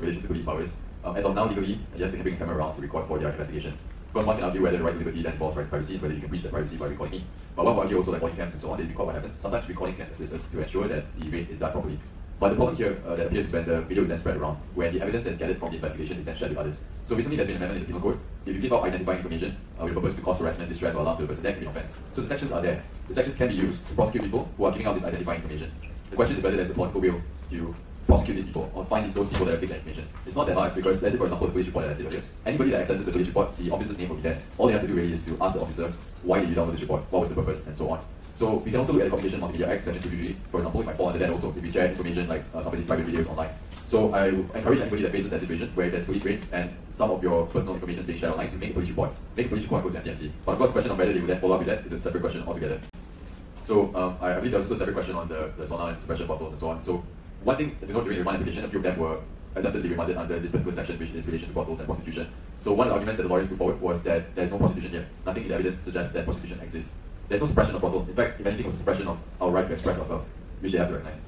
in relation to police powers. As of now, legally, yes, they can bring a camera around to record for their investigations. Because one can argue whether the right to liberty then involves right to privacy, whether you can breach that privacy by recording me. But one will argue also that body cams and so on, they record what happens. Sometimes recording can assist us to ensure that the raid is done properly. But the problem here that appears is when the video is then spread around, where the evidence that's gathered from the investigation is then shared with others. So recently there's been an amendment in the Penal Code. If you give out identifying information with the purpose to cause harassment, distress, or alarm to a person, that can be an offence. So the sections are there. The sections can be used to prosecute people who are giving out this identifying information. The question is whether there's the political will to prosecute these people or find those people that have taken information. It's not that hard because, let's say for example, the police report that I said earlier. Anybody that accesses the police report, the officer's name will be there. All they have to do really is to ask the officer, why did you download this report? What was the purpose? And so on. So we can also look at the Communication Multimedia Act, Section 233. For example, it might fall under that also if we share information like somebody's private videos online. So I encourage anybody that faces that situation where there's police raid and some of your personal information is being shared online to make a police report. Make a police report and go to NCMC. But of course, the question of whether they will then follow up with that is a separate question altogether. So I believe there's also a separate question on the sauna and suppression bottles and so on. So one thing to note during the remand application, a few of them were adaptedly remanded under this particular section, which is relation to bottles and prostitution. So one of the arguments that the lawyers put forward was that there's no prostitution here. Nothing in the evidence suggests that prostitution exists. There's no suppression of brothel. In fact, if anything, it was a suppression of our right to express ourselves, which they have to recognize.